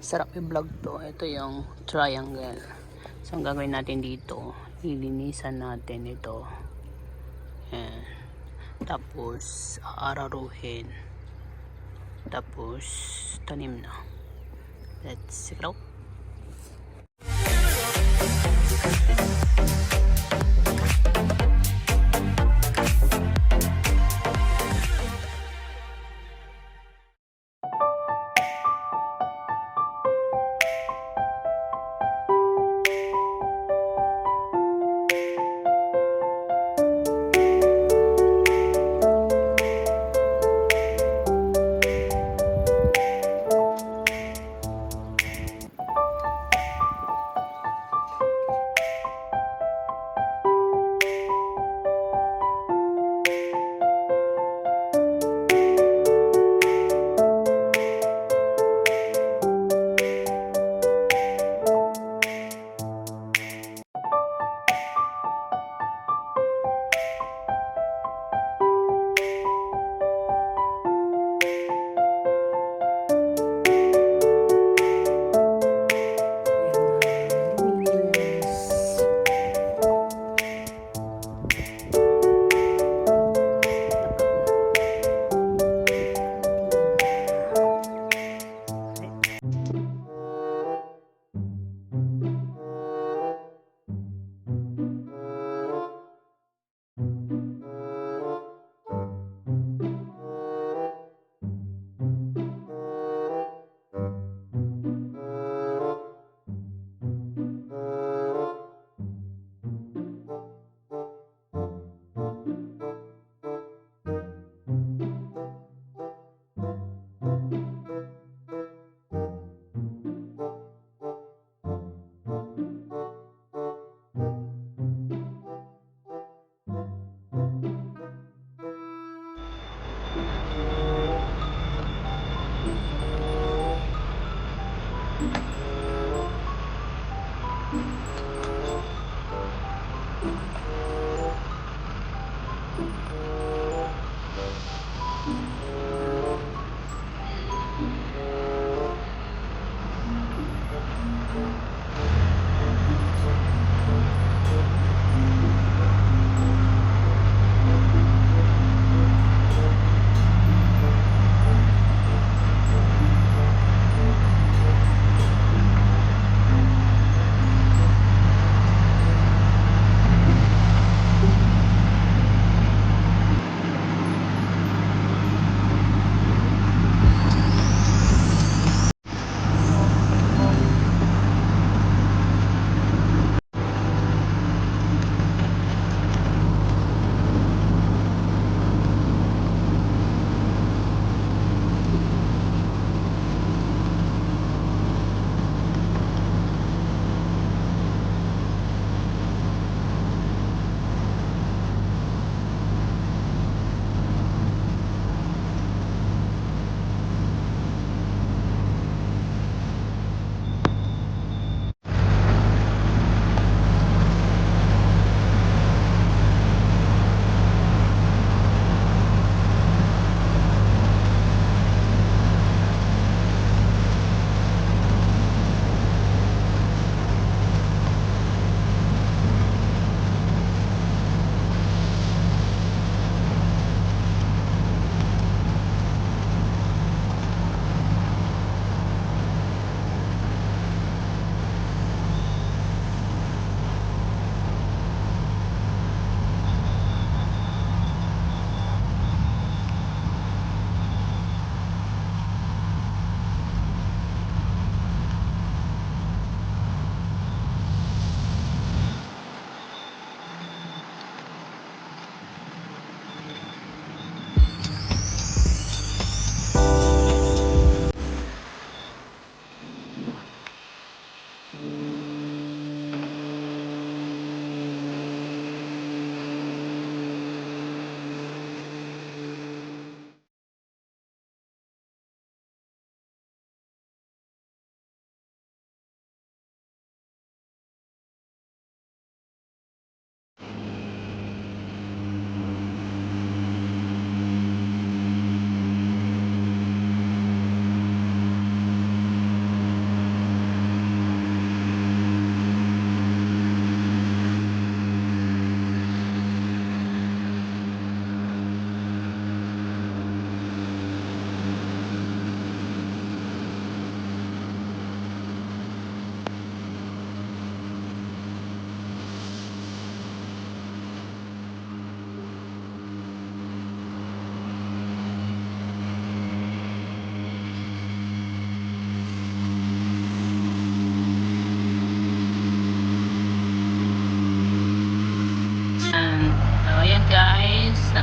Sarap i-vlog to. Ito yung triangle. So ang gagawin natin dito, lilinisan natin ito. Ayan. Tapos aararuhin. Tapos tanim na. Let's go.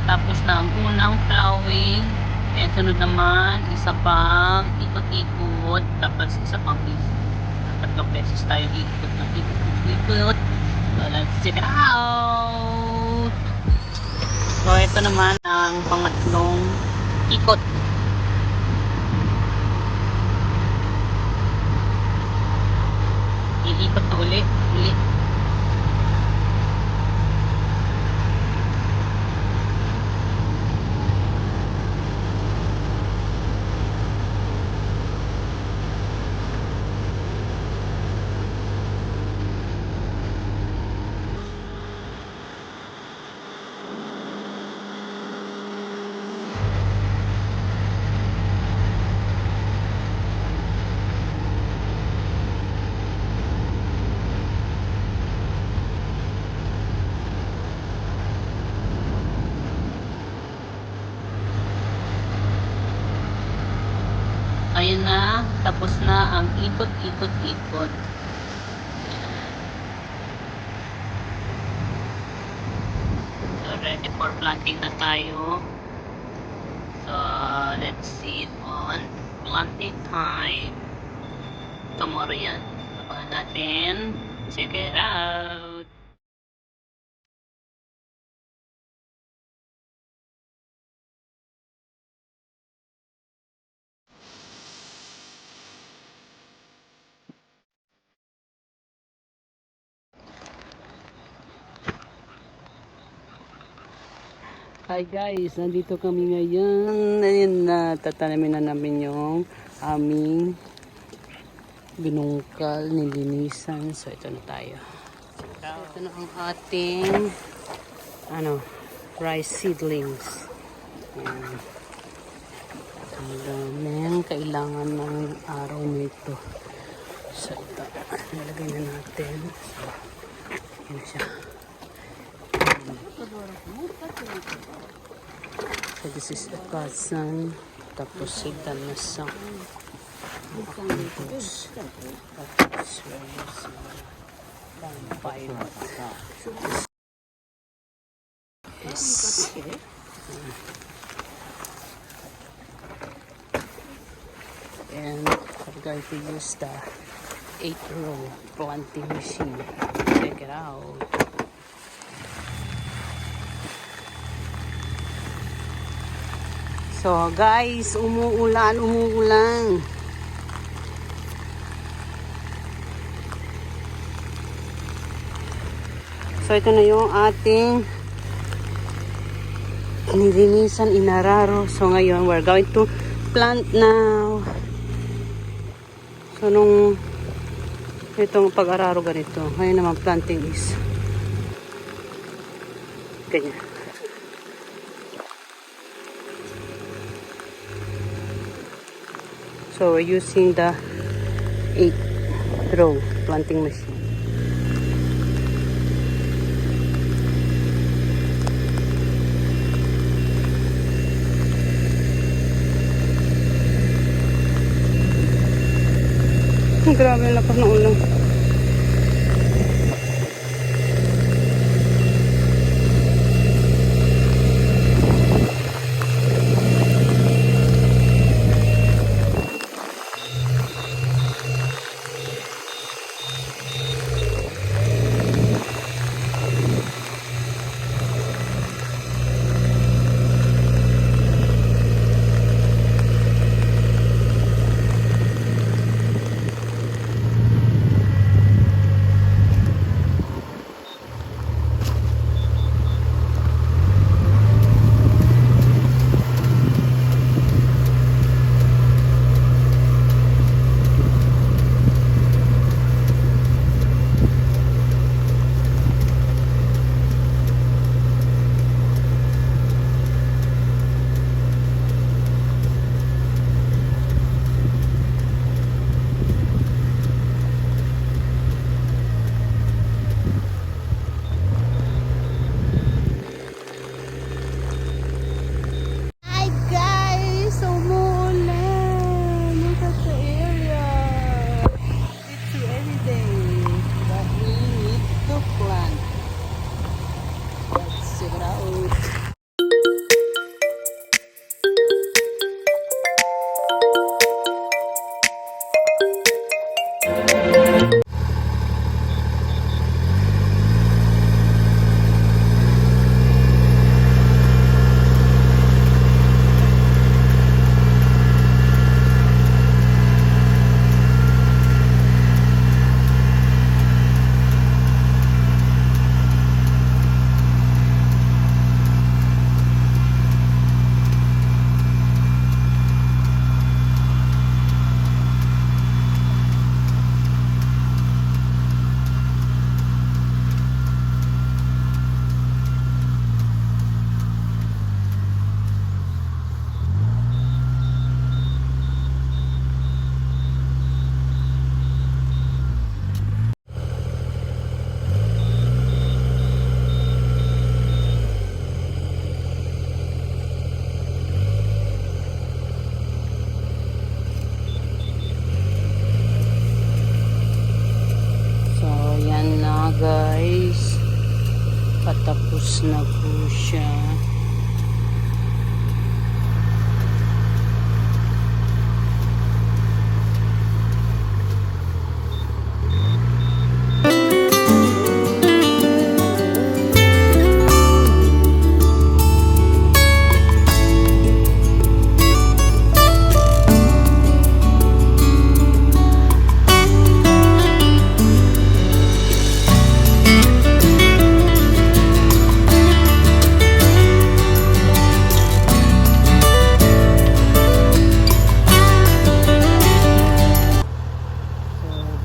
Tapos na ang unang plowing. And sunod naman, isa pang ikot-ikot. Tapos isa pang tatlong beses tayo ikot na ikot. So, let's check it out! So, ito naman ang pangatlong ikot. Iikot na ulit. Ayan na, tapos na ang ikot-ikot-ikot. So, ready for planting na tayo. So, let's see it on planting time. Tomorrow yan. Abangan natin. Check it out. Hi guys, nandito kami ngayon. Ayun na, tatanamin na namin yung aming binungkal, nilinisan. So ito na tayo. Ito na ang ating rice seedlings. Ayan. Ang daming kailangan ng araw nito. So ito, nilagay na natin. So, yan siya. So this is a cotton, tapos sidan na sa tapos pilot. Yes. And I'm going to use the 8-row planting machine. Check it out. So guys, umuulan. So ito na yung ating nilinisan, inararo. So ngayon, we're going to plant now. So nung itong pag-araro ganito, ngayon naman planting is ganyan. So we're using the 8-row planting machine. Grabe ang lakas ng ulan. guys. Patapos na po siya.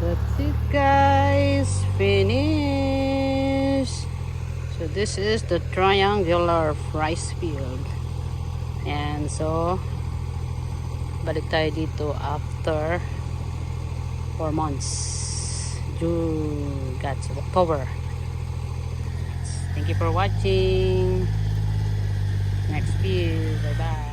That's it guys, finish. So this is the triangular rice field, and so balik tayo dito after 4 months, June, got October. Thank you for watching. Next view, bye bye.